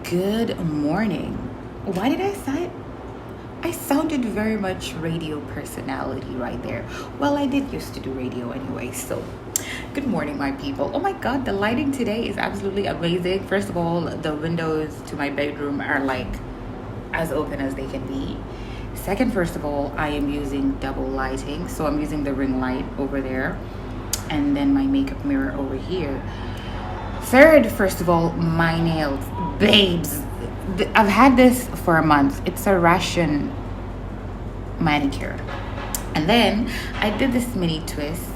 Good morning. Why did I say? I sounded very much radio personality right there. Well, I did used to do radio anyway, so good morning, my people. Oh my god, the lighting today is absolutely amazing. First of all, the windows to my bedroom are like as open as they can be. Second, first of all, I am using double lighting, so I'm using the ring light over there and then my makeup mirror over here. Third, first of all, my nails. Babes, I've had this for a month. It's a Russian manicure. And then I did this mini twist.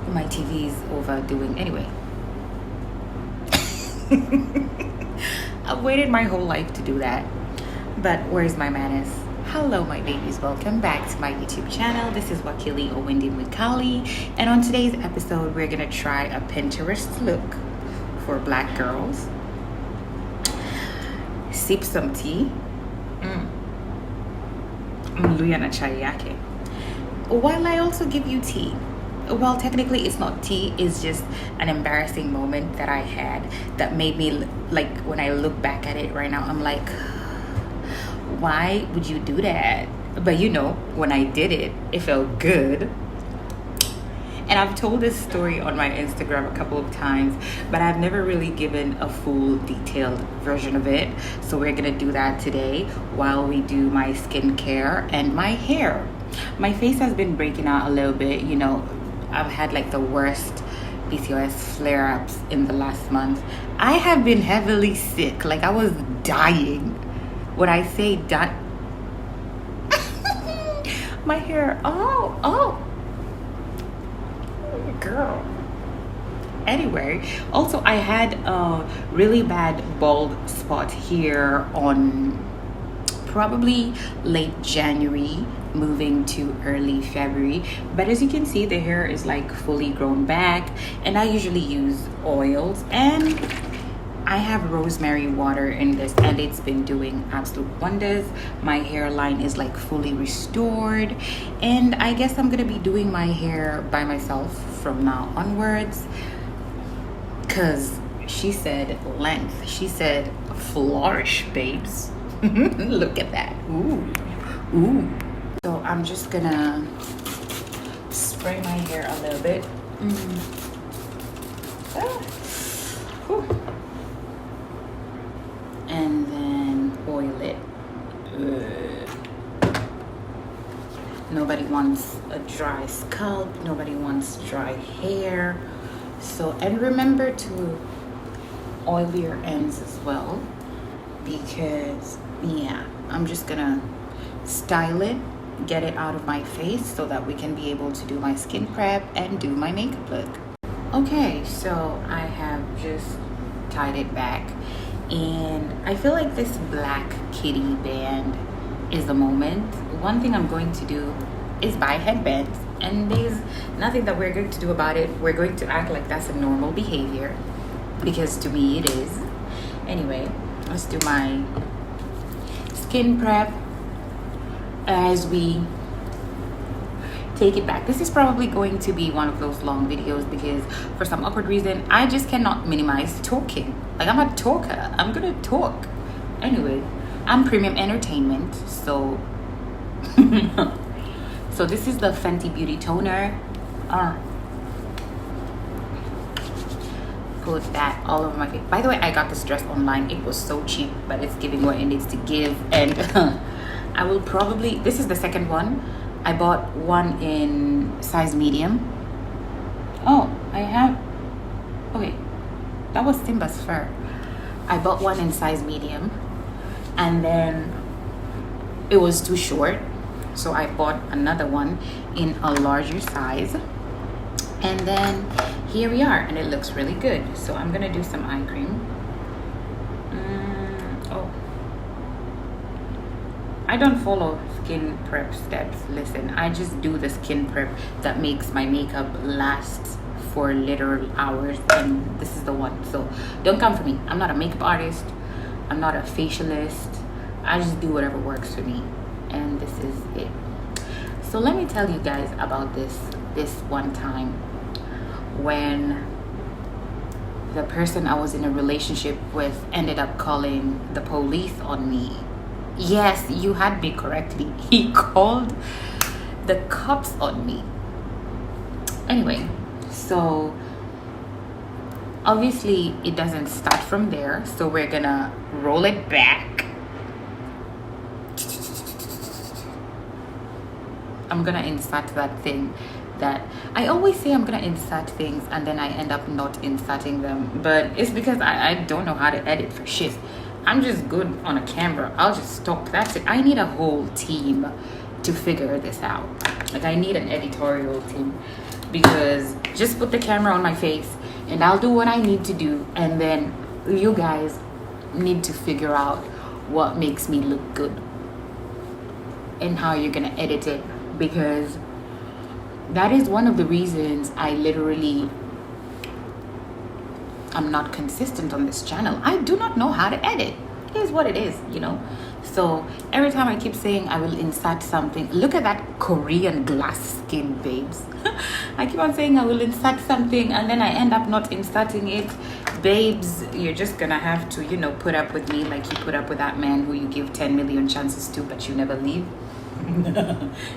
My TV's overdoing. Anyway. I've waited my whole life to do that. But where's my manners? Hello, my babies. Welcome back to my YouTube channel. This is Wakili Owindi Mwikali, and on today's episode, we're gonna try a Pinterest look for black girls. Sip some tea. Mluya na chai yake. While I also give you tea. Well, technically, it's not tea. It's just an embarrassing moment that I had that made me like when I look back at it right now, I'm like, why would you do that? But you know, when I did it, it felt good. And I've told this story on my Instagram a couple of times, but I've never really given a full detailed version of it. So we're gonna do that today while we do my skincare and my hair. My face has been breaking out a little bit. You know, I've had like the worst PCOS flare-ups in the last month. I have been heavily sick. Like I was dying. When I say die, my hair, oh, girl. Anyway, also I had a really bad bald spot here on probably late January, moving to early February. But as you can see, the hair is like fully grown back, and I usually use oils, and I have rosemary water in this, and it's been doing absolute wonders. My hairline is like fully restored, and I guess I'm gonna be doing my hair by myself from now onwards, because she said length, she said flourish, babes. Look at that. Ooh. So I'm just gonna spray my hair a little bit. And then oil it. Nobody wants a dry scalp. Nobody wants dry hair. So, and remember to oil your ends as well, because yeah, I'm just gonna style it, get it out of my face so that we can be able to do my skin prep and do my makeup look. Okay, so I have just tied it back. And I feel like this black kitty band is the moment. One thing I'm going to do is buy headbands, and there's nothing that we're going to do about it. We're going to act like that's a normal behavior, because to me it is. Anyway, let's do my skin prep as we take it back. This is probably going to be one of those long videos because for some awkward reason I just cannot minimize talking. Like I'm a talker. I'm gonna talk. Anyway, I'm premium entertainment, so so this is the Fenty Beauty Toner. Put that all over my face. By the way, I got this dress online. It was so cheap, but it's giving what it needs to give. And I will probably, this is the second one. I bought one in size medium. Oh, I have, okay, that was Simba's fur. I bought one in size medium, and then it was too short, so I bought another one in a larger size, and then here we are, and it looks really good. So I'm gonna do some eye cream. I don't follow skin prep steps. Listen, I just do the skin prep that makes my makeup last for literal hours, and this is the one. So don't come for me. I'm not a makeup artist. I'm not a facialist. I just do whatever works for me, and this is it. So let me tell you guys about this one time when the person I was in a relationship with ended up calling the police on me. Yes, you had me correctly. He called the cops on me. Anyway, so obviously it doesn't start from there. So we're gonna roll it back. I'm gonna insert that thing that I always say I'm gonna insert things and then I end up not inserting them. But it's because I don't know how to edit for shit. I'm just good on a camera. I'll just stop. That's it. I need a whole team to figure this out. Like, I need an editorial team, because just put the camera on my face and I'll do what I need to do, and then you guys need to figure out what makes me look good and how you're gonna edit it, because that is one of the reasons I'm not consistent on this channel. I do not know how to edit. It is what it is, you know. So every time I keep saying I will insert something, look at that Korean glass skin, babes. I keep on saying I will insert something and then I end up not inserting it. Babes, you're just gonna have to, you know, put up with me like you put up with that man who you give 10 million chances to but you never leave.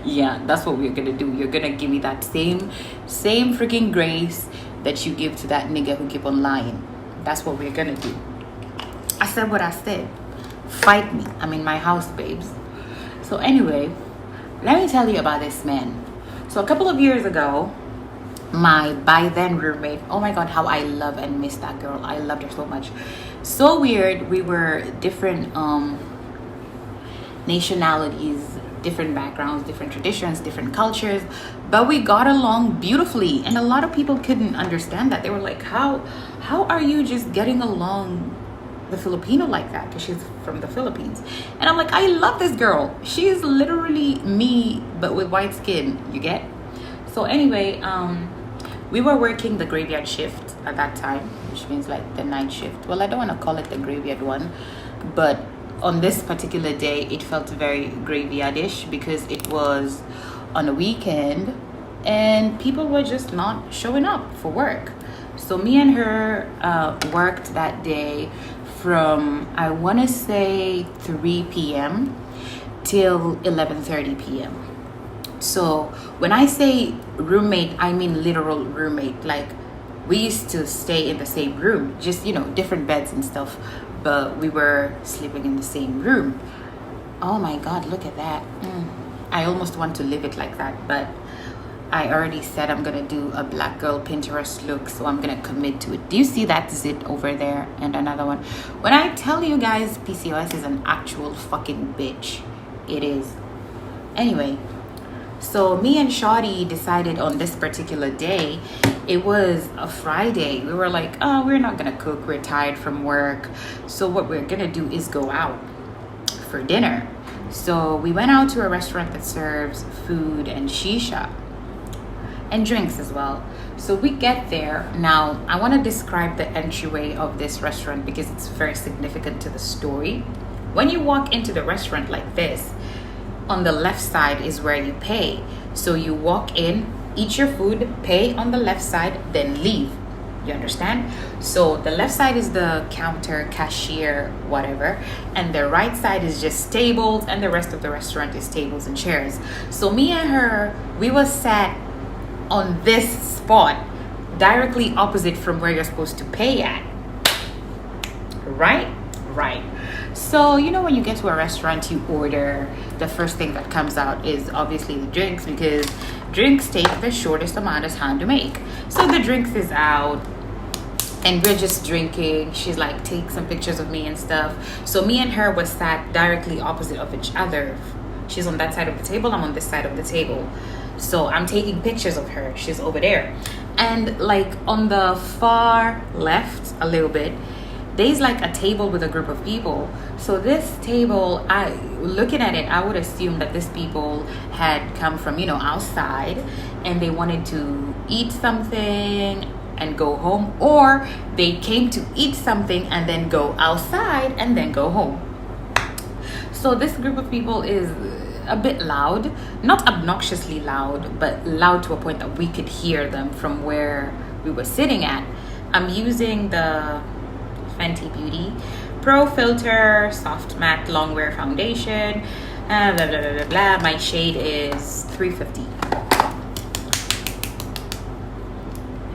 Yeah, that's what we're gonna do. You're gonna give me that same freaking grace that you give to that nigga who keep on lying. That's what we're gonna do. I said what I said. Fight me. I'm in my house, babes. So anyway, let me tell you about this man. So a couple of years ago, my by then roommate, oh my god, how I love and miss that girl. I loved her so much. So weird. We were different nationalities, different backgrounds, different traditions, different cultures, but we got along beautifully. And a lot of people couldn't understand that. They were like, how are you just getting along the Filipino like that? Because she's from the Philippines. And I'm like, I love this girl. She is literally me but with white skin, you get? So anyway, we were working the graveyard shift at that time, which means like the night shift. Well, I don't want to call it the graveyard one, but on this particular day it felt very graveyardish because it was on a weekend and people were just not showing up for work. So me and her worked that day from, I want to say 3 p.m. till 11:30 p.m. So when I say roommate, I mean literal roommate. Like, we used to stay in the same room, just, you know, different beds and stuff, but we were sleeping in the same room. Oh my god, look at that. I almost want to live it like that, but I already said I'm gonna do a black girl Pinterest look, so I'm gonna commit to it. Do you see that zit over there and another one? When I tell you guys PCOS is an actual fucking bitch, it is. Anyway, so me and Shawty decided on this particular day, it was a Friday. We were like, oh, we're not gonna cook, we're tired from work, so what we're gonna do is go out for dinner. So we went out to a restaurant that serves food and shisha and drinks as well. So we get there. Now I want to describe the entryway of this restaurant because it's very significant to the story. When you walk into the restaurant like this, on the left side is where you pay. So you walk in, eat your food, pay on the left side, then leave. You understand? So the left side is the counter, cashier, whatever, and the right side is just tables, and the rest of the restaurant is tables and chairs. So me and her, we was sat on this spot directly opposite from where you're supposed to pay at. Right? So you know, when you get to a restaurant, you order, the first thing that comes out is obviously the drinks, because drinks take the shortest amount of time to make. So the drinks is out and we're just drinking. She's like, take some pictures of me and stuff. So me and her was sat directly opposite of each other. She's on that side of the table, I'm on this side of the table. So I'm taking pictures of her, she's over there. And like on the far left a little bit, there's like a table with a group of people. So this table, looking at it, I would assume that these people had come from, you know, outside and they wanted to eat something and go home, or they came to eat something and then go outside and then go home. So this group of people is a bit loud, not obnoxiously loud, but loud to a point that we could hear them from where we were sitting at. I'm using the Fenty Beauty Pro Filter Soft Matte Longwear Foundation. Blah, blah, blah, blah, blah. My shade is 350.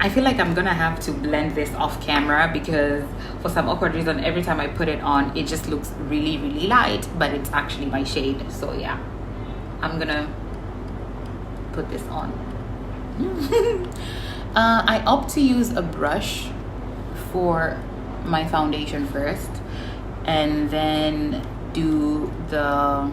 I feel like I'm gonna have to blend this off camera because for some awkward reason, every time I put it on, it just looks really, really light, but it's actually my shade. So yeah, I'm gonna put this on. I opt to use a brush for my foundation first and then do the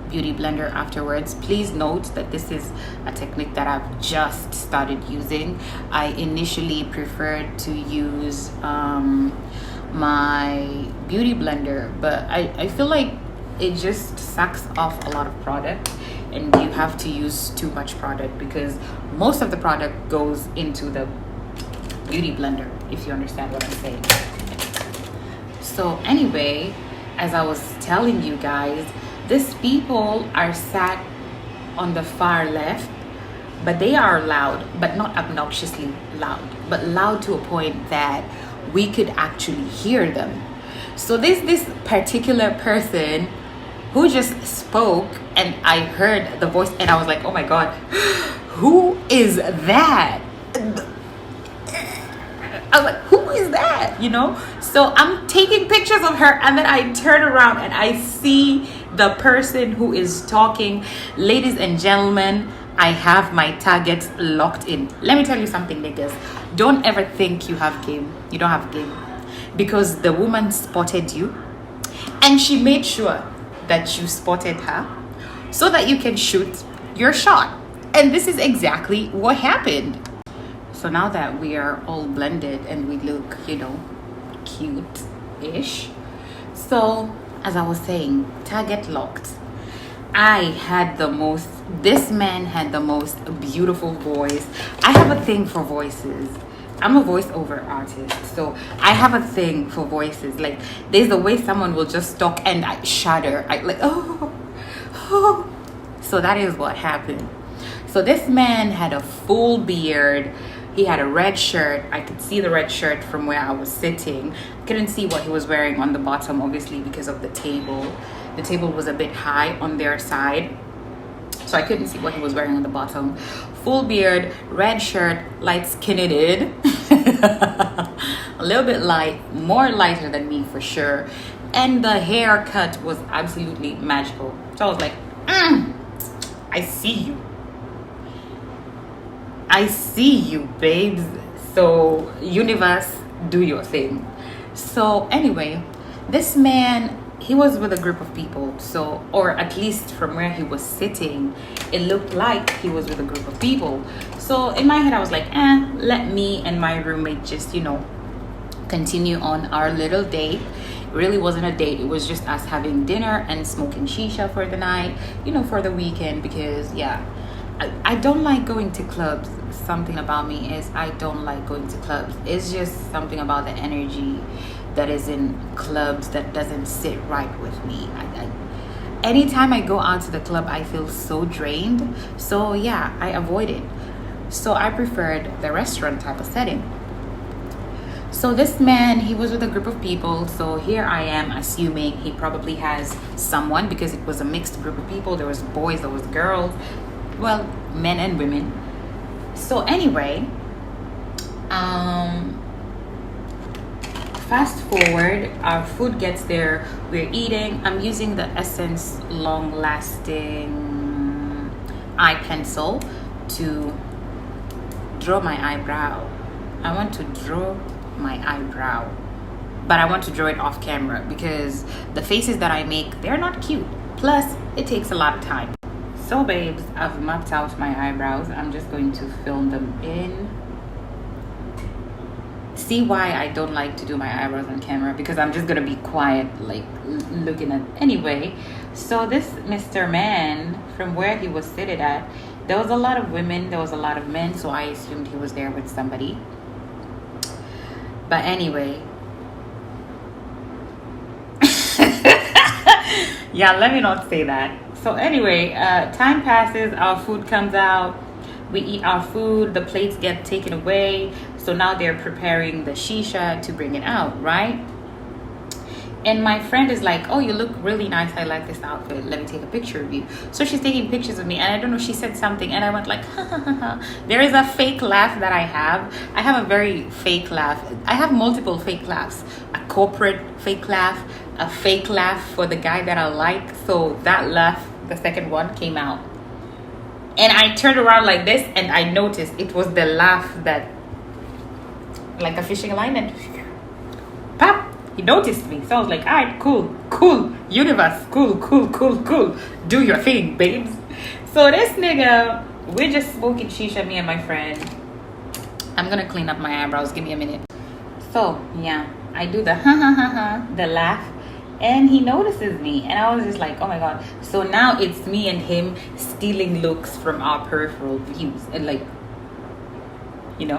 beauty blender afterwards. Please note that this is a technique that I've just started using. I initially preferred to use my beauty blender, but I feel like it just sucks off a lot of product and you have to use too much product because most of the product goes into the beauty blender, if you understand what I'm saying. So anyway, as I was telling you guys, these people are sat on the far left, but they are loud, but not obnoxiously loud, but loud to a point that we could actually hear them. So there's this particular person who just spoke and I heard the voice and I was like, oh my God, who is that? I was like, who is that? You know? So I'm taking pictures of her and then I turn around and I see the person who is talking. Ladies and gentlemen, I have my targets locked in. Let me tell you something, niggas. Don't ever think you have game. You don't have game. Because the woman spotted you and she made sure that you spotted her so that you can shoot your shot. And this is exactly what happened. So now that we are all blended and we look, you know, cute-ish. So as I was saying, target locked. This man had the most beautiful voice. I have a thing for voices. I'm a voiceover artist, so I have a thing for voices. Like, there's a way someone will just talk and I shudder. I like, oh. So that is what happened. So this man had a full beard. He had a red shirt. I could see the red shirt from where I was sitting. Couldn't see what he was wearing on the bottom, obviously, because of the table. The table was a bit high on their side, so I couldn't see what he was wearing on the bottom. Full beard, red shirt, light-skinned. A little bit light, more lighter than me for sure. And the haircut was absolutely magical. So I was like, I see you. I see you, babes. So universe, do your thing. So anyway, this man, he was with a group of people. So, or at least from where he was sitting, it looked like he was with a group of people. So in my head, I was like, let me and my roommate just, you know, continue on our little date. It really wasn't a date. It was just us having dinner and smoking shisha for the night, you know, for the weekend. Because yeah, I don't like going to clubs. Something about me is I don't like going to clubs. It's just something about the energy that is in clubs that doesn't sit right with me. Anytime I go out to the club, I feel so drained. So yeah, I avoid it. So I preferred the restaurant type of setting. So this man, he was with a group of people. So here I am assuming he probably has someone, because it was a mixed group of people. There was boys, there was girls, well, men and women. So anyway, fast forward, our food gets there, we're eating. I'm using the Essence Long Lasting Eye Pencil to draw my eyebrow. I want to draw my eyebrow, but I want to draw it off camera because the faces that I make, they're not cute. Plus, it takes a lot of time. So babes, I've mapped out my eyebrows. I'm just going to film them in. See why I don't like to do my eyebrows on camera, because I'm just gonna be quiet, like looking at. Anyway, so this Mr. Man, from where he was seated at, there was a lot of women, there was a lot of men, so I assumed he was there with somebody. But anyway, yeah, let me not say that. So anyway, time passes, our food comes out, we eat our food, the plates get taken away. So now they're preparing the shisha to bring it out, right? And my friend is like, oh, you look really nice. I like this outfit. Let me take a picture of you. So she's taking pictures of me. And I don't know, she said something. And I went like, ha, ha, ha, ha. There is a fake laugh that I have. I have a very fake laugh. I have multiple fake laughs. A corporate fake laugh. A fake laugh for the guy that I like. So that laugh, the second one, came out. And I turned around like this. And I noticed it was the laugh that, like a fishing line. And pop. He noticed me. So I was like, all right, cool, universe, cool. Do your thing, babes. So this nigga, we're just smoking shisha, me and my friend. I'm gonna clean up my eyebrows. Give me a minute. So, yeah, I do the the laugh. And he notices me. And I was just like, oh my God. So now it's me and him stealing looks from our peripheral views. And like, you know,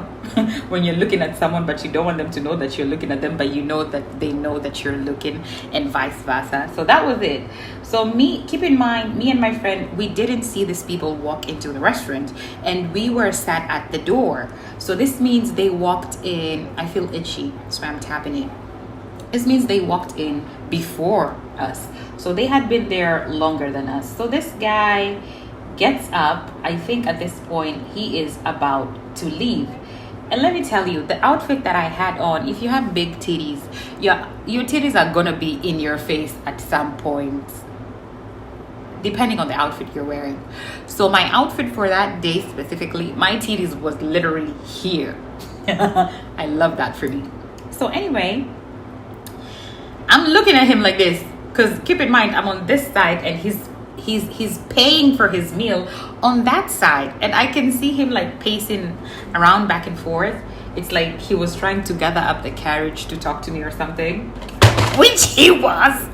when you're looking at someone but you don't want them to know that you're looking at them, but you know that they know that you're looking, and vice versa. So that was it. So keep in mind, me and my friend, we didn't see these people walk into the restaurant, and we were sat at the door. So this means they walked in. I feel itchy, so I'm tapping it. This means they walked in before us. So they had been there longer than us. So this guy gets up. I think at this point he is about to leave. And let me tell you, the outfit that I had on, if you have big titties, your titties are gonna be in your face at some point, depending on the outfit you're wearing. So my outfit for that day specifically, my titties was literally here. I love that for me. So anyway, I'm looking at him like this, because keep in mind, I'm on this side and he's paying for his meal on that side, and I can see him like pacing around back and forth. It's like he was trying to gather up the courage to talk to me or something, which he was.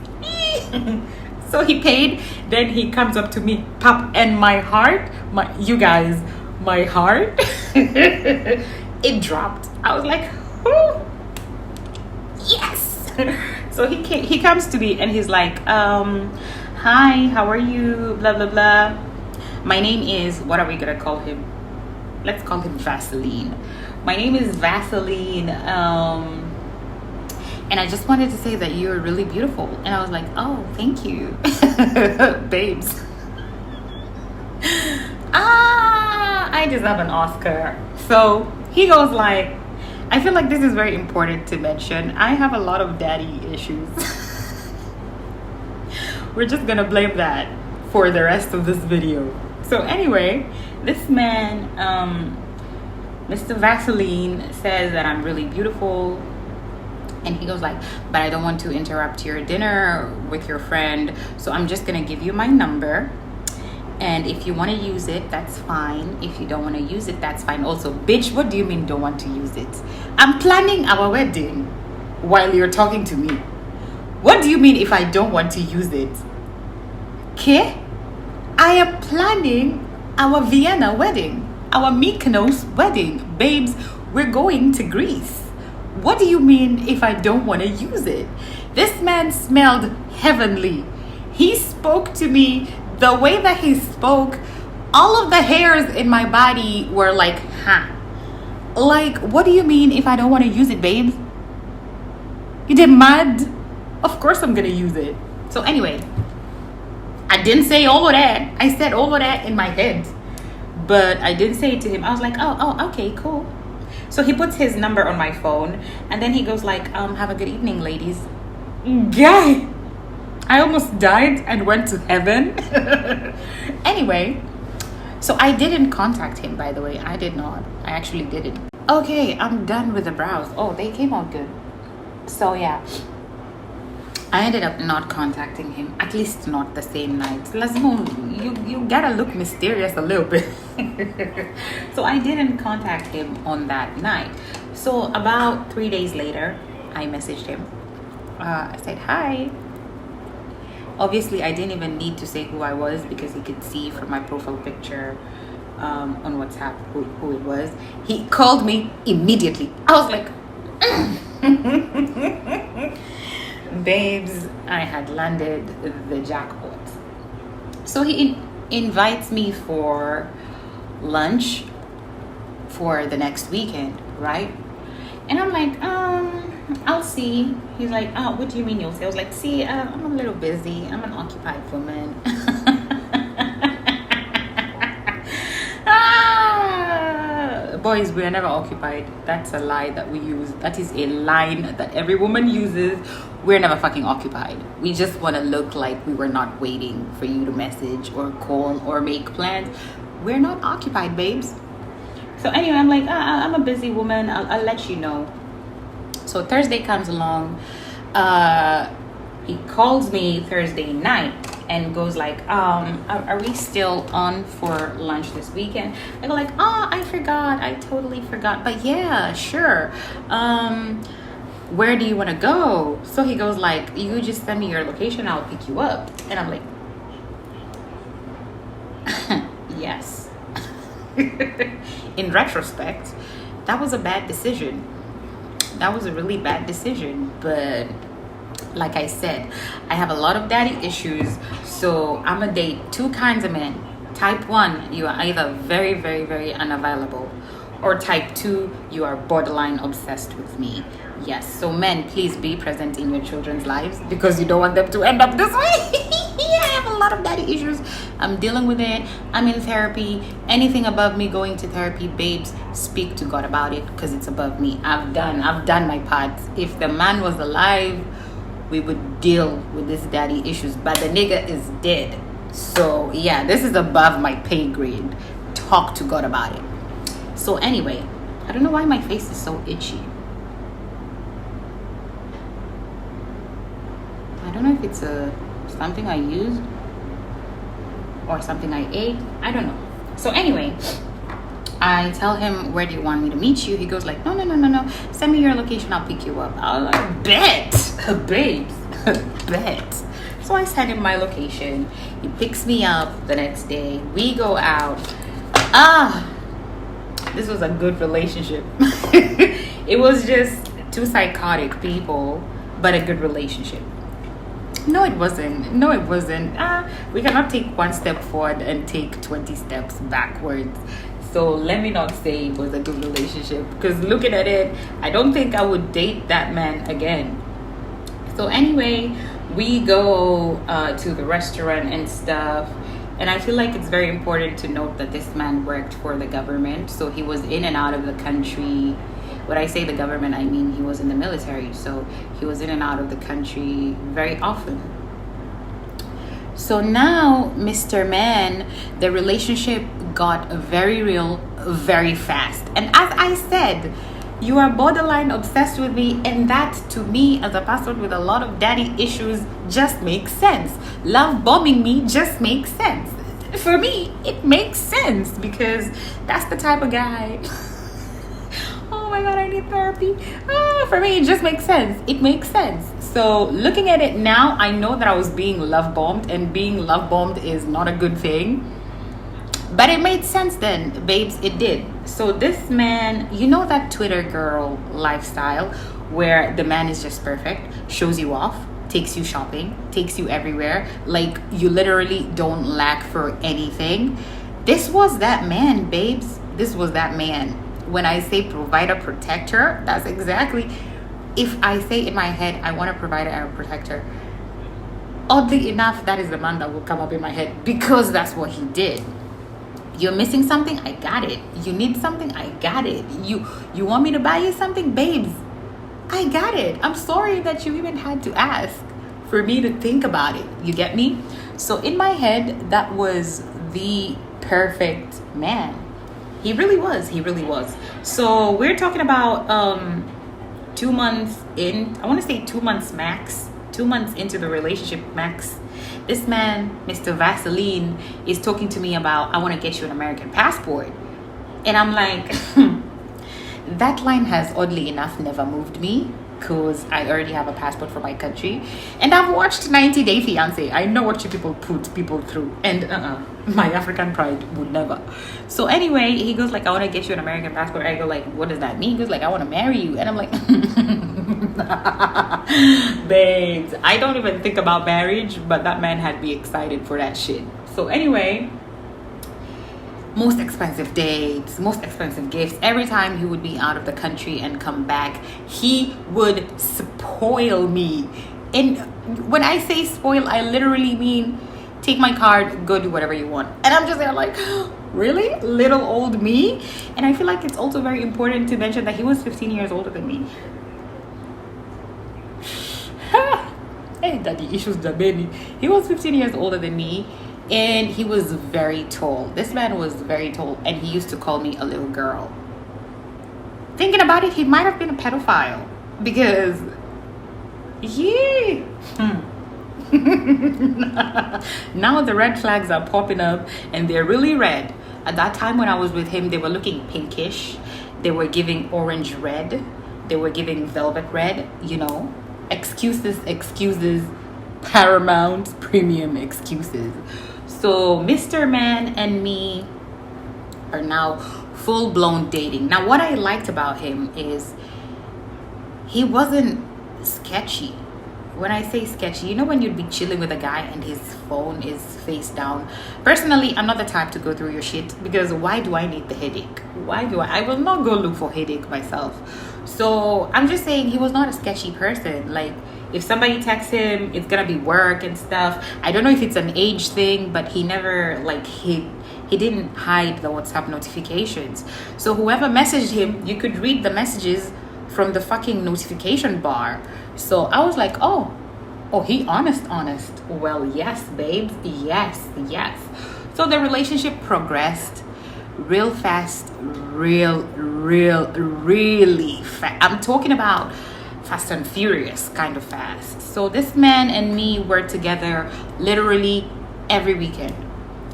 So he paid, then he comes up to me, pop, and my heart, my heart it dropped. I was like, oh, yes. So he comes to me and he's like, hi, how are you? Blah, blah, blah. My name is, what are we going to call him? Let's call him Vaseline. My name is Vaseline. And I just wanted to say that you're really beautiful. And I was like, oh, thank you. Babes. I deserve an Oscar. So he goes like, I feel like this is very important to mention. I have a lot of daddy issues. We're just gonna blame that for the rest of this video. So anyway, this man, Mr. Vaseline, says that I'm really beautiful. And he goes like, but I don't want to interrupt your dinner with your friend, so I'm just gonna give you my number. And if you want to use it, that's fine. If you don't want to use it, that's fine also. Bitch, what do you mean don't want to use it? I'm planning our wedding while you're talking to me. What do you mean if I don't want to use it? Okay? I am planning our Vienna wedding, our Mykonos wedding. Babes, we're going to Greece. What do you mean if I don't want to use it? This man smelled heavenly. He spoke to me the way that he spoke. All of the hairs in my body were like, huh? Like, what do you mean if I don't want to use it, babes? You did mad? Of course I'm gonna use it. So anyway, I didn't say all of that. I said all of that in my head, but I didn't say it to him. I was like, oh, okay, cool. So he puts his number on my phone, and then he goes like, have a good evening, ladies. Guy, I almost died and went to heaven. Anyway, so I didn't contact him, by the way. I did not. I actually didn't. Okay, I'm done with the brows. Oh, they came out good. So yeah, I ended up not contacting him, at least not the same night. Lazmo, you gotta look mysterious a little bit. So I didn't contact him on that night. So about 3 days later, I messaged him. I said, hi. Obviously, I didn't even need to say who I was because he could see from my profile picture on WhatsApp who it was. He called me immediately. I was like, babes, I had landed the jackpot. So he invites me for lunch for the next weekend, right? And I'm like, I'll see. He's like, oh, what do you mean you'll see? I was like, see, I'm a little busy. I'm an occupied woman. Boys, we are never occupied. That's a lie that we use. That is a line that every woman uses. We're never fucking occupied. We just want to look like we were not waiting for you to message or call or make plans. We're not occupied, babes. So anyway, I'm like, I'm a busy woman. I'll let you know. So Thursday comes along. He calls me Thursday night and goes like, are we still on for lunch this weekend? I go like, I forgot. I totally forgot. But yeah, sure. Where do you want to go? So he goes like, you just send me your location. I'll pick you up. And I'm like, yes. In retrospect, that was a bad decision. That was a really bad decision. But like I said, I have a lot of daddy issues. So I'm going to date two kinds of men. Type 1, you are either very, very, very unavailable. Or type 2, you are borderline obsessed with me. Yes, so men, please be present in your children's lives because you don't want them to end up this way. I have a lot of daddy issues. I'm dealing with it. I'm in therapy. Anything above me going to therapy, babes, speak to God about it because it's above me. I've done my part. If the man was alive, we would deal with this daddy issues, but the nigga is dead. So yeah, this is above my pay grade. Talk to God about it. So anyway, I don't know why my face is so itchy. I don't know if it's something I used or something I ate. I don't know. So anyway, I tell him, where do you want me to meet you? He goes like, no. Send me your location. I'll pick you up. I was like, bet. Babes. Bet. So I send him my location. He picks me up the next day. We go out. This was a good relationship. It was just two psychotic people, but a good relationship. No, it wasn't. We cannot take one step forward and take 20 steps backwards. So let me not say it was a good relationship, because looking at it, I don't think I would date that man again. So anyway, we go to the restaurant and stuff. And I feel like it's very important to note that this man worked for the government. So he was in and out of the country. When I say the government, I mean he was in the military. So he was in and out of the country very often. So now, Mr. Man, the relationship got very real very fast. And as I said, you are borderline obsessed with me, and that to me as a person with a lot of daddy issues just makes sense. Love bombing me just makes sense. For me, it makes sense because that's the type of guy. Oh my God, I need therapy. For me, it just makes sense. It makes sense. So looking at it now, I know that I was being love bombed, and being love bombed is not a good thing. But it made sense then, babes, it did. So this man, you know that Twitter girl lifestyle where the man is just perfect, shows you off, takes you shopping, takes you everywhere, like you literally don't lack for anything. This was that man, babes. This was that man. When I say provider, protector, that's exactly, if I say in my head, I want a provider and a protector, oddly enough, that is the man that will come up in my head because that's what he did. You're missing something? I got it. You need something? I got it. You want me to buy you something? Babes, I got it. I'm sorry that you even had to ask for me to think about it. You get me? So in my head, that was the perfect man. He really was. He really was. So we're talking about 2 months in. I want to say 2 months max. 2 months into the relationship max. This man, Mr. Vaseline, is talking to me about, I want to get you an American passport. And I'm like, that line has oddly enough never moved me because I already have a passport for my country. And I've watched 90 Day Fiancé. I know what you people put people through. And my African pride would never. So anyway, he goes like, I want to get you an American passport. I go like, what does that mean? He goes like, I want to marry you. And I'm like, babes, I don't even think about marriage, but that man had me excited for that shit. So anyway, most expensive dates, most expensive gifts. Every time he would be out of the country and come back, he would spoil me. And when I say spoil, I literally mean take my card, go do whatever you want. And I'm just there like, really? Little old me? And I feel like it's also very important to mention that he was 15 years older than me. Hey, daddy issues, the baby. He was 15 years older than me. And he was very tall. This man was very tall. And he used to call me a little girl. Thinking about it, he might have been a pedophile. Because, yeah. Now the red flags are popping up. And they're really red. At that time when I was with him, they were looking pinkish. They were giving orange red. They were giving velvet red, you know. Excuses. Paramount premium excuses. So Mr. Man and me are now full-blown dating. Now what I liked about him is he wasn't sketchy. When I say sketchy, you know when you'd be chilling with a guy and his phone is face down. Personally, I'm not the type to go through your shit, because why do I need the headache? I will not go look for headache myself. So I'm just saying he was not a sketchy person. Like, if somebody texts him, it's gonna be work and stuff. I don't know if it's an age thing, but he never, like, he didn't hide the WhatsApp notifications. So whoever messaged him, you could read the messages from the fucking notification bar. So I was like, oh, he honest. Well, yes, babes, yes. So the relationship progressed real fast, really fast. I'm talking about Fast and Furious kind of fast. So this man and me were together literally every weekend.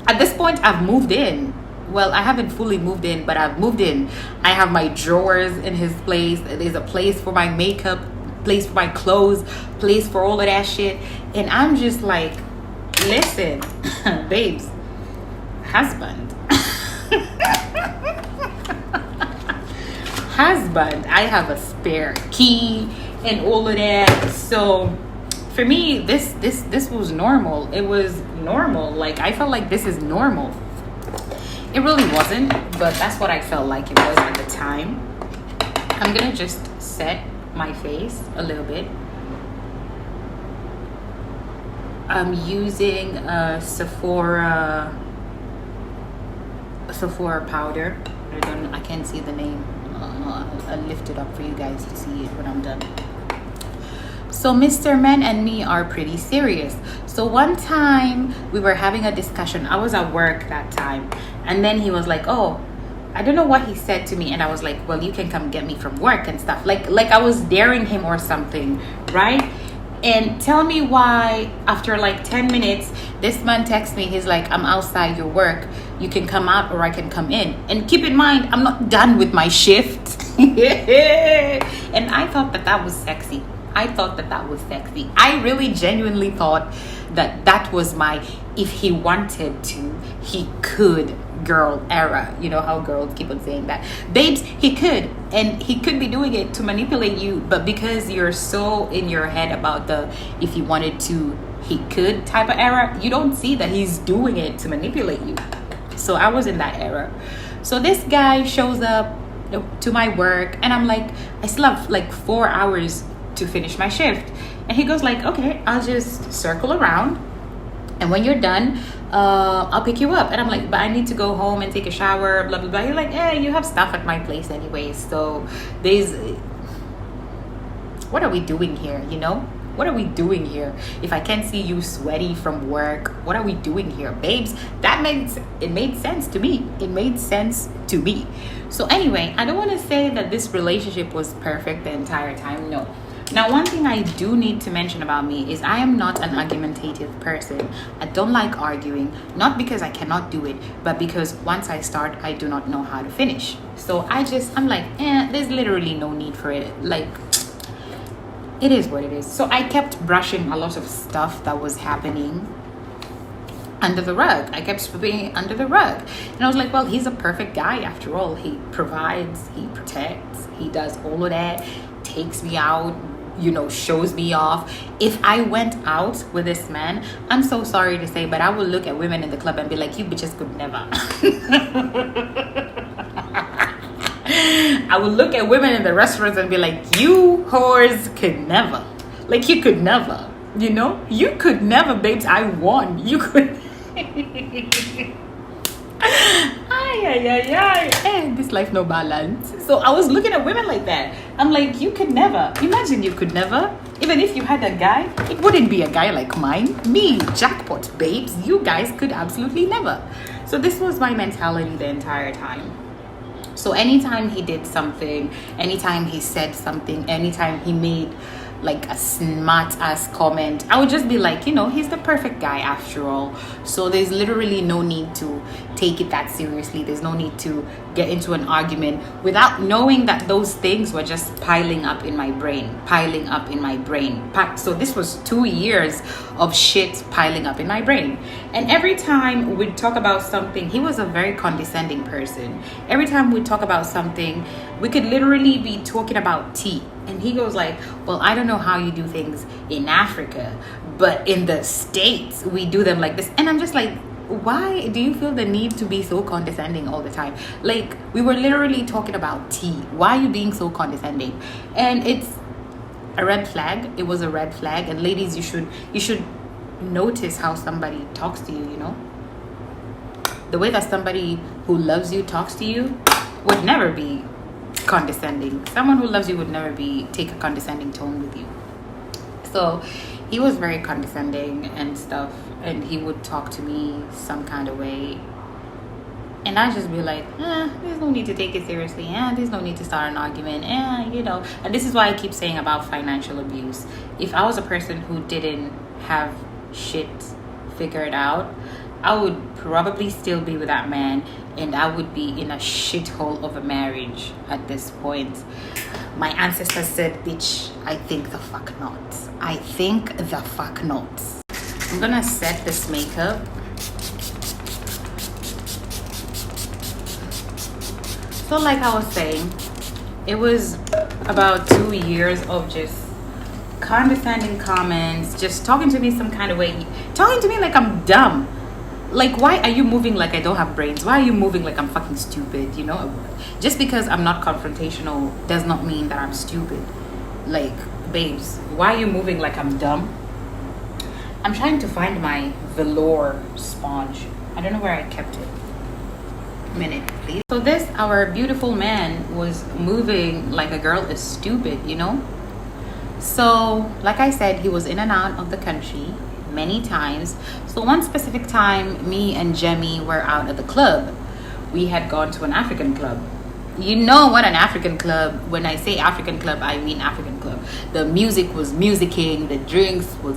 At this point, I've moved in. Well, I haven't fully moved in, but I've moved in. I have my drawers in his place. There's a place for my makeup, place for my clothes, place for all of that shit. And I'm just like, listen, babes, husband. I have a spare key and all of that. So for me, this was normal. It was normal. Like, I felt like this is normal. It really wasn't, but that's what I felt like it was at the time. I'm gonna just set my face a little bit. I'm using a Sephora powder. I can't see the name. I'll lift it up for you guys to see it when I'm done. So Mr. Man and me are pretty serious. So one time we were having a discussion. I was at work that time. And then he was like, oh, I don't know what he said to me. And I was like, well, you can come get me from work and stuff. Like I was daring him or something, right? And tell me why after like 10 minutes, this man texts me. He's like, I'm outside your work. You can come out or I can come in. And keep in mind, I'm not done with my shift. And I thought that was sexy. I really genuinely thought that was my, if he wanted to, he could girl era. You know how girls keep on saying that. Babes, he could. And he could be doing it to manipulate you. But because you're so in your head about the, if he wanted to, he could type of era, you don't see that he's doing it to manipulate you. So I was in that era. So this guy shows up to my work and I'm like, I still have like 4 hours to finish my shift. And he goes like, okay, I'll just circle around. And when you're done, I'll pick you up. And I'm like, but I need to go home and take a shower, blah, blah, blah. You're like, you have stuff at my place anyways. So what are we doing here, you know? What are we doing here? If I can't see you sweaty from work, what are we doing here? Babes, it made sense to me. So anyway, I don't want to say that this relationship was perfect the entire time. No. Now, one thing I do need to mention about me is I am not an argumentative person. I don't like arguing, not because I cannot do it, but because once I start, I do not know how to finish. So I'm like, there's literally no need for it. Like, it is what it is. So I kept brushing a lot of stuff that was happening under the rug. I kept sweeping under the rug. And I was like, well, he's a perfect guy after all. He provides, he protects, he does all of that, takes me out, shows me off. If I went out with this man, I'm so sorry to say, but I would look at women in the club and be like, you bitches could never. I would look at women in the restaurants and be like, you whores could never. Like, you could never. You could never, babes. I won. You could. Ay, this life no balance. So I was looking at women like that. I'm like, you could never. Imagine you could never. Even if you had a guy, it wouldn't be a guy like mine. Me, jackpot, babes. You guys could absolutely never. So this was my mentality the entire time. So anytime he did something, anytime he said something, anytime he made like a smart ass comment, I would just be like, he's the perfect guy after all. So there's literally no need to take it that seriously. There's no need to get into an argument without knowing that those things were just piling up in my brain. So this was 2 years of shit piling up in my brain. And every time we'd talk about something, he was a very condescending person. Every time we'd talk about something, we could literally be talking about tea. And he goes like, well, I don't know how you do things in Africa, but in the States, we do them like this. And I'm just like, why do you feel the need to be so condescending all the time? Like, we were literally talking about tea. Why are you being so condescending? And it's a red flag. It was a red flag. And ladies, you should notice how somebody talks to you, The way that somebody who loves you talks to you would never be condescending. Someone who loves you would never take a condescending tone with you. So he was very condescending and stuff, and he would talk to me some kind of way, and I just be like, there's no need to take it seriously, there's no need to start an argument, and this is why I keep saying about financial abuse. If I was a person who didn't have shit figured out, I would probably still be with that man, and I would be in a shithole of a marriage at this point. My ancestors said, bitch, I think the fuck not. I'm gonna set this makeup. So like I was saying, it was about 2 years of just condescending comments, just talking to me some kind of way, talking to me like I'm dumb. Like, why are you moving like I don't have brains? Why are you moving like I'm fucking stupid? Just because I'm not confrontational does not mean that I'm stupid. Like, babes, why are you moving like I'm dumb? I'm trying to find my velour sponge. I don't know where I kept it. A minute, please. So our beautiful man was moving like a girl is stupid, So, like I said, he was in and out of the country many times. So one specific time, me and Jemmy were out at the club. We had gone to an African club. You know what an African club, when I say African club, I mean African club. The music was musicking, the drinks was,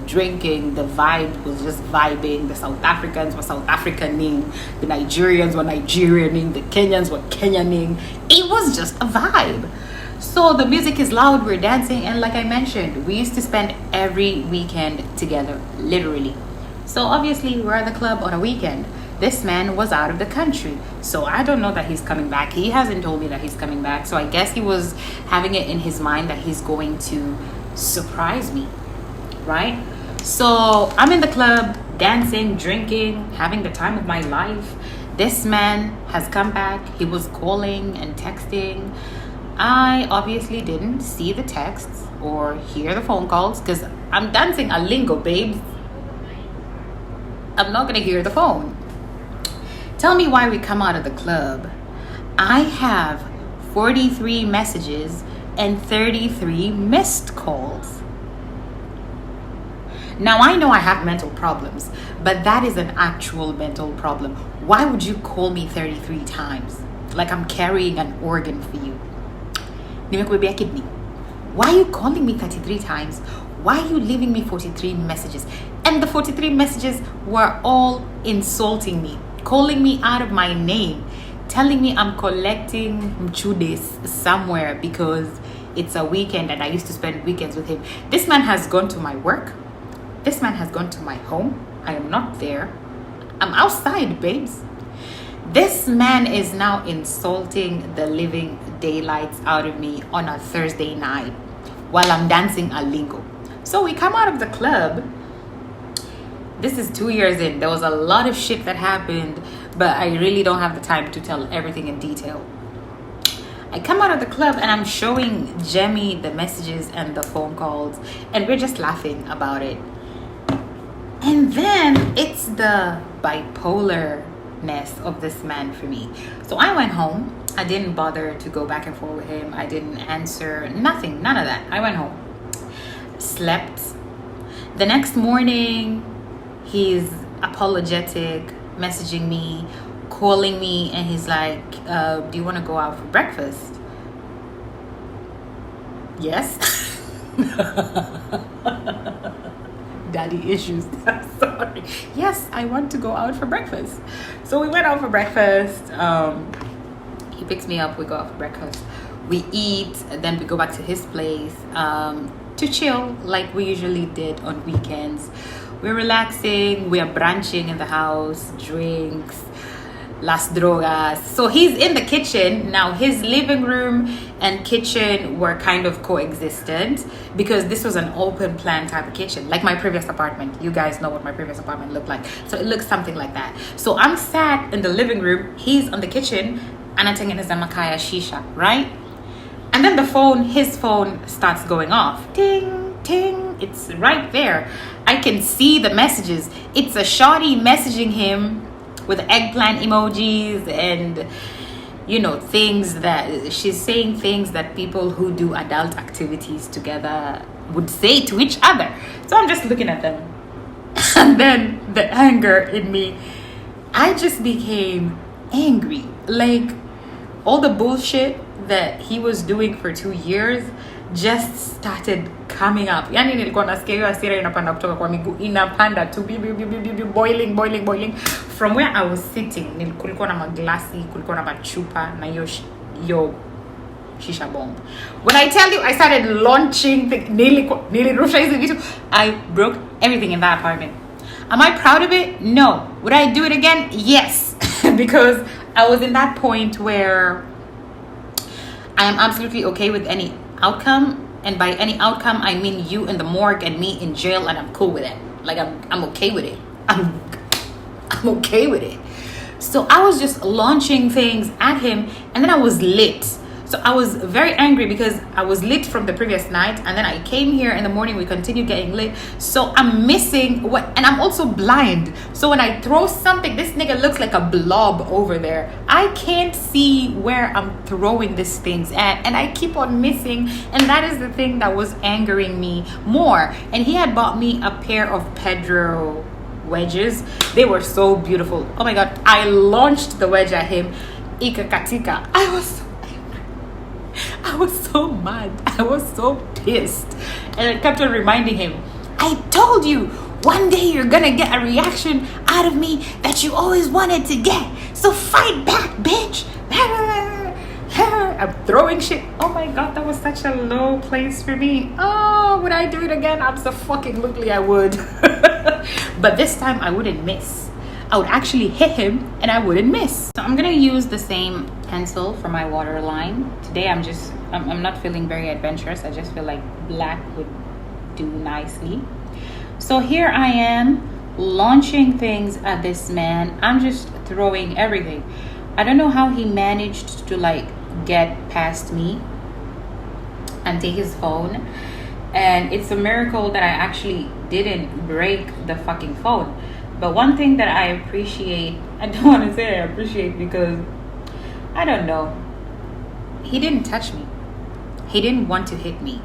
drinking, the vibe was just vibing. The South Africans were South Africaning, the Nigerians were Nigerianing, the Kenyans were Kenyaning. It was just a vibe. So the music is loud, we're dancing, and like I mentioned, we used to spend every weekend together, literally. So obviously we're at the club on a weekend. This man was out of the country, so I don't know that he's coming back. He hasn't told me that he's coming back, so I guess he was having it in his mind that he's going to surprise me, right? So I'm in the club, dancing, drinking, having the time of my life. This man has come back. He was calling and texting. I obviously didn't see the texts or hear the phone calls because I'm dancing a lingo, babes. I'm not gonna hear the phone. Tell me why we come out of the club. I have 43 messages and 33 missed calls. Now I know I have mental problems, but that is an actual mental problem. Why would you call me 33 times? Like I'm carrying an organ for you. Nimekubebea kidney. Why are you calling me 33 times? Why are you leaving me 43 messages? And the 43 messages were all insulting me, calling me out of my name, telling me I'm collecting mchudes somewhere because it's a weekend and I used to spend weekends with him. This man has gone to my work. This man has gone to my home. I am not there. I'm outside, babes. This man is now insulting the living daylights out of me on a Thursday night. while I'm dancing a lingo. So we come out of the club. This is 2 years in. There was a lot of shit that happened, but I really don't have the time to tell everything in detail. I come out of the club and I'm showing Jemmy the messages and the phone calls, and we're just laughing about it. And then it's the bipolarness of this man for me. So I went home. I didn't bother to go back and forth with him. I didn't answer, nothing, none of that. I went home, slept. The next morning, he's apologetic, messaging me, calling me, and he's like, do you want to go out for breakfast? Yes. Daddy issues. Sorry. Yes, I want to go out for breakfast. So we went out for breakfast. He picks me up, we go out for breakfast, we eat, and then we go back to his place to chill like we usually did on weekends. We're relaxing, we are brunching in the house, drinks, las drogas. So he's in the kitchen. Now his living room and kitchen were kind of coexistent because this was an open plan type of kitchen, like my previous apartment. You guys know what my previous apartment looked like. So it looks something like that. So I'm sat in the living room, he's on the kitchen, and I'm taking his Amakaya shisha, right? And then his phone starts going off. Ting, ting, it's right there. I can see the messages. It's a shawty messaging him with eggplant emojis and, you know, things that she's saying, things that people who do adult activities together would say to each other. So I'm just looking at them. And then the anger in me, I just became angry. Like, all the bullshit that he was doing for 2 years just started coming up. Yani nilikuwa nasikia hiyo hasira inapanda kutoka kwa miguu, inapanda tu boiling from where I was sitting. Kulikuwa na maglasi, kulikuwa na machupa na yo shisha bomb. When I tell you I started launching nilirusha hizi vitu, I broke everything in that apartment. Am I proud of it? No. Would I do it again? Yes. Because I was in that point where I am absolutely okay with any outcome, and by any outcome I mean you in the morgue and me in jail, and I'm cool with it. Like I'm okay with it. I'm okay with it. So I was just launching things at him, and then I was lit. So I was very angry because I was lit from the previous night, and then I came here in the morning, we continued getting lit. So I'm missing what, and I'm also blind. So when I throw something, this nigga looks like a blob over there. I can't see where I'm throwing these things at, and I keep on missing, and that is the thing that was angering me more. And he had bought me a pair of Pedro wedges. They were so beautiful. Oh my god, I launched the wedge at him. Ika katika. I was so mad. I was so pissed. And I kept on reminding him, I told you, one day you're gonna get a reaction out of me that you always wanted to get. So fight back, bitch. I'm throwing shit. Oh my god, that was such a low place for me. Oh, would I do it again? Absolutely I would. But this time I wouldn't miss. I would actually hit him and I wouldn't miss. So I'm gonna use the same pencil for my waterline. Today I'm not feeling very adventurous. I just feel like black would do nicely. So here I am launching things at this man. I'm just throwing everything. I don't know how he managed to like get past me and take his phone. And it's a miracle that I actually didn't break the fucking phone. But one thing that I appreciate, I don't want to say I appreciate because, I don't know, he didn't touch me. He didn't want to hit me.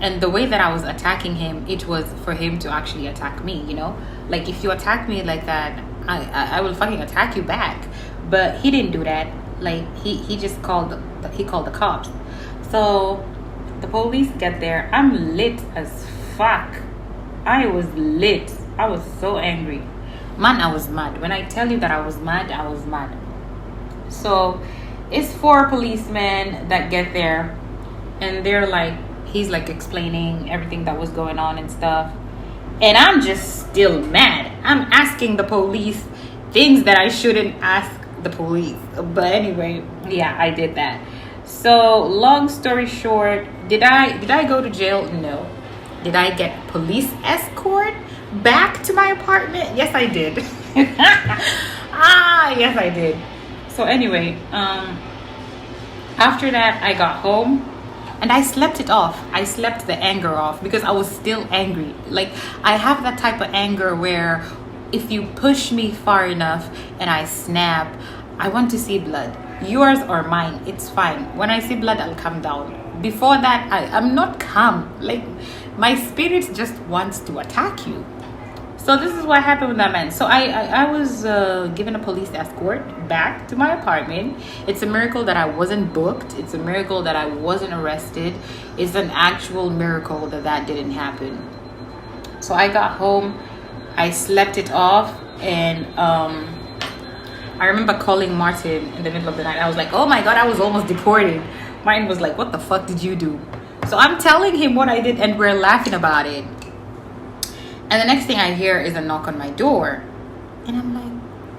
And the way that I was attacking him, it was for him to actually attack me, you know? Like, if you attack me like that, I will fucking attack you back. But he didn't do that. Like, he just called the cops. So the police get there. I'm lit as fuck. I was lit. I was so angry. Man, I was mad. When I tell you that I was mad, I was mad. So it's 4 policemen that get there, and they're like, he's like explaining everything that was going on and stuff. And I'm just still mad. I'm asking the police things that I shouldn't ask the police. But anyway, yeah, I did that. So long story short, did I go to jail? No. Did I get police escort back to my apartment? Yes, I did. Yes, I did. So anyway, after that, I got home and I slept it off. I slept the anger off because I was still angry. Like, I have that type of anger where if you push me far enough and I snap, I want to see blood. Yours or mine, it's fine. When I see blood, I'll calm down. Before that, I'm not calm. Like, my spirit just wants to attack you. So this is what happened with that man. So I was given a police escort back to my apartment. It's a miracle that I wasn't booked. It's a miracle that I wasn't arrested. It's an actual miracle that that didn't happen. So I got home. I slept it off. And I remember calling Martin in the middle of the night. I was like, oh my God, I was almost deported. Martin was like, what the fuck did you do? So I'm telling him what I did and we're laughing about it. And the next thing I hear is a knock on my door. And I'm like,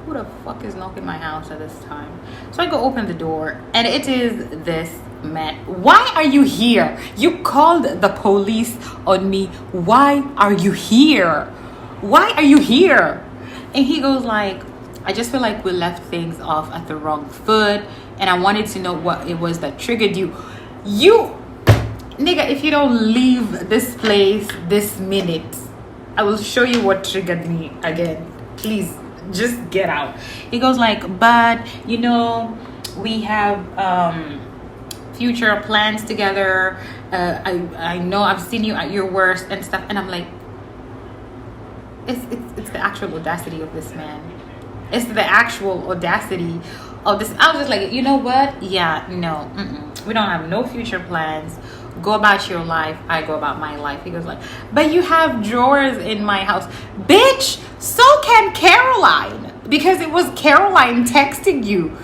who the fuck is knocking my house at this time? So I go open the door and it is this man. Why are you here? You called the police on me. Why are you here? Why are you here? And he goes like, I just feel like we left things off at the wrong foot. And I wanted to know what it was that triggered you. You, nigga, if you don't leave this place this minute, I will show you what triggered me again. Please, just get out. He goes like, but you know, we have future plans together. I know I've seen you at your worst and stuff. And I'm like, it's the actual audacity of this man. It's the actual audacity of this. I was just like, you know what? Yeah, no, we don't have no future plans. Go about your life. I go about my life. He goes like, but you have drawers in my house. Bitch, so can Caroline. Because it was Caroline texting you.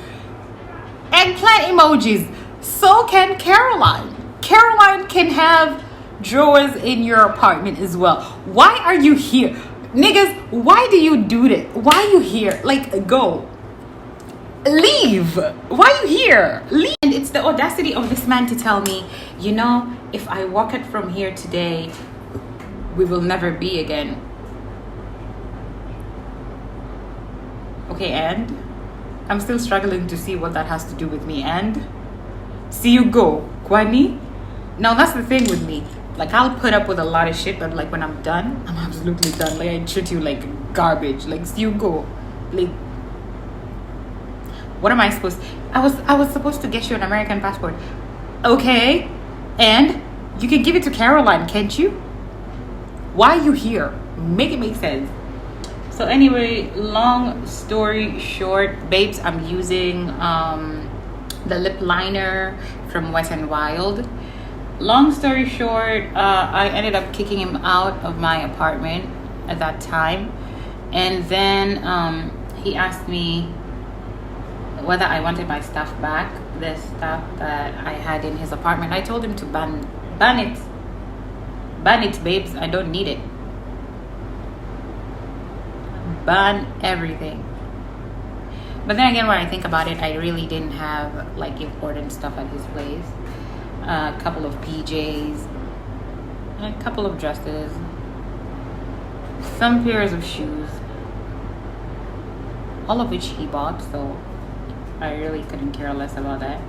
Eggplant emojis. So can Caroline. Caroline can have drawers in your apartment as well. Why are you here? Niggas, why do you do that? Why are you here? Like, go. Leave. Why are you here? Leave. And it's the audacity of this man to tell me, you know, if I walk it from here today, we will never be again. Okay, and I'm still struggling to see what that has to do with me. And see you go, Kwani. Now that's the thing with me. Like, I'll put up with a lot of shit, but like when I'm done, I'm absolutely done. Like, I treat you like garbage. Like, see you go. Like, what am I supposed to? I was supposed to get you an American passport. Okay, and you can give it to Caroline, can't you? Why are you here? Make it make sense. So anyway, long story short, babes, I'm using the lip liner from Wet n Wild. Long story short, I ended up kicking him out of my apartment at that time, and then he asked me whether I wanted my stuff back, the stuff that I had in his apartment. I told him to ban it, babes. I don't need it. Ban everything. But then again, when I think about it, I really didn't have like important stuff at his place. A couple of PJs, and a couple of dresses, some pairs of shoes, all of which he bought, so I really couldn't care less about that.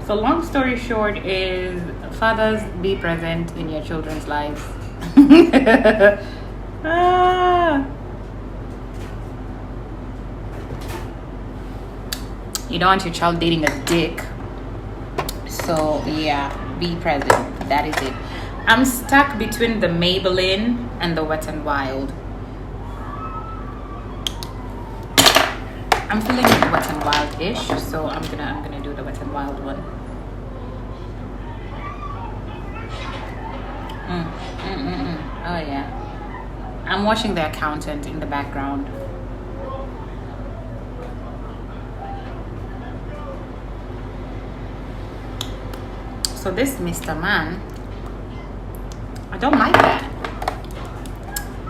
So long story short is, fathers, be present in your children's lives. You don't want your child dating a dick. So yeah, be present. That is it. I'm stuck between the Maybelline and the Wet n Wild. I'm feeling Wet n Wild-ish, so I'm gonna do the Wet n Wild one. Oh yeah. I'm watching The Accountant in the background. So this Mr. Man, I don't like that.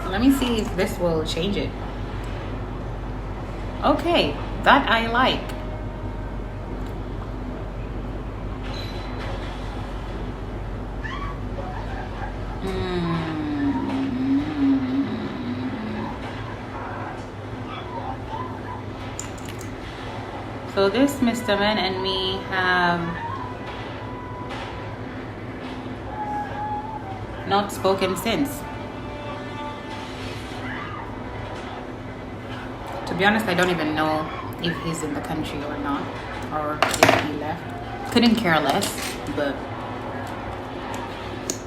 Let me see if this will change it. Okay, that I like. So this Mr. Man and me have not spoken since. To be honest, I don't even know if he's in the country or not, or if he left. Couldn't care less, but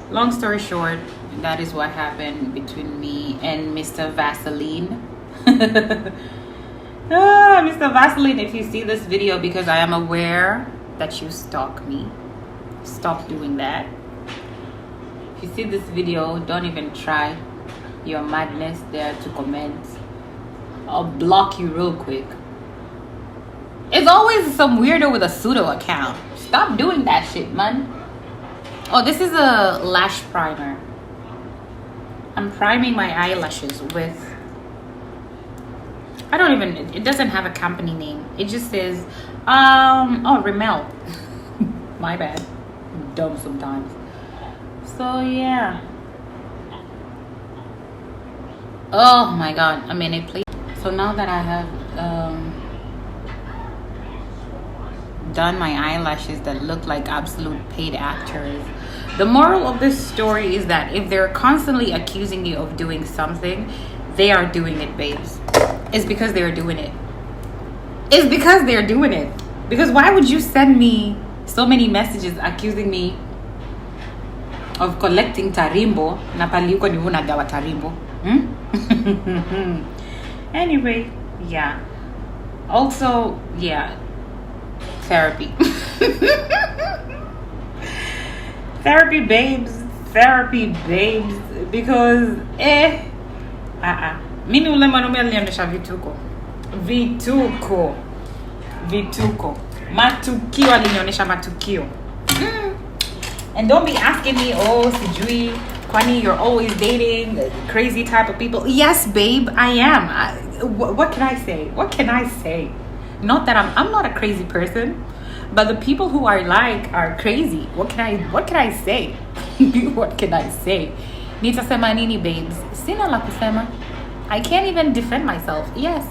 long story short, that is what happened between me and Mr. Vaseline. Mr. Vaseline, if you see this video, because I am aware that you stalk me, stop doing that. If you see this video, don't even try your madness there to comment. I'll block you real quick. It's always some weirdo with a pseudo account. Stop doing that shit, man. Oh, this is a lash primer. I'm priming my eyelashes with, I don't even, it doesn't have a company name. It just says, oh, Rimmel. My bad. I'm dumb sometimes. So, yeah. Oh my God, a minute, please. So now that I have done my eyelashes that look like absolute paid actors, the moral of this story is that if they're constantly accusing you of doing something, they are doing it, babes. It's because they're doing it. It's because they're doing it. Because why would you send me so many messages accusing me of collecting tarimbo na paliuko ni unagawa tarimbo? Anyway, yeah. Also, yeah. Therapy. Therapy, babes. Therapy, babes. Because, mimi ule mwanaume alinionyesha vituko. Vituko. Matukio, alinionyesha matukio. And don't be asking me, oh, sijui, kwani you're always dating crazy type of people. Yes, babe, I am. What can I say? What can I say? Not that I'm not a crazy person, but the people who I like are crazy. What can I say? What can I say? Nitasema nini, babes? Sina la kusema. I can't even defend myself. Yes,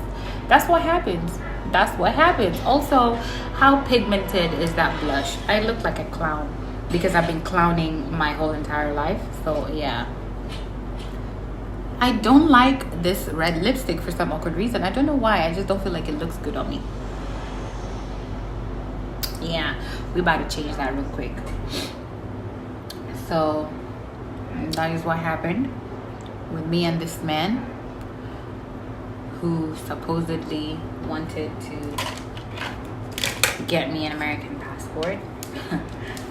that's what happens. That's what happens. Also, how pigmented is that blush? I look like a clown because I've been clowning my whole entire life. So yeah. I don't like this red lipstick for some awkward reason. I don't know why. I just don't feel like it looks good on me. Yeah, we about to change that real quick. So that is what happened with me and this man who supposedly wanted to get me an American passport.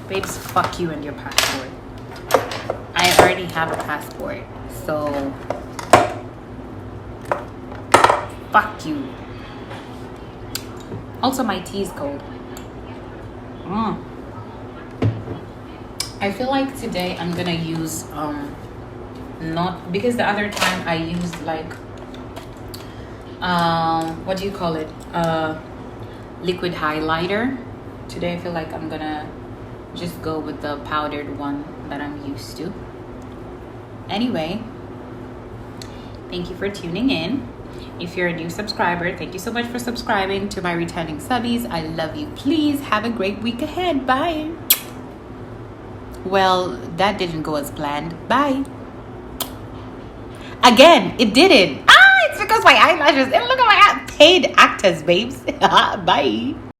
Babes, fuck you and your passport. I already have a passport, so fuck you. Also, my tea is cold. I feel like today I'm gonna use not, because the other time I used like what do you call it, liquid highlighter. Today I feel like I'm gonna just go with the powdered one that I'm used to. Anyway, thank you for tuning in. If you're a new subscriber, thank you so much for subscribing. To my returning subbies, I love you. Please have a great week ahead. Bye. Well, that didn't go as planned. Bye. Again, it didn't. It's because my eyelashes. And look at my paid actors, babes. Bye.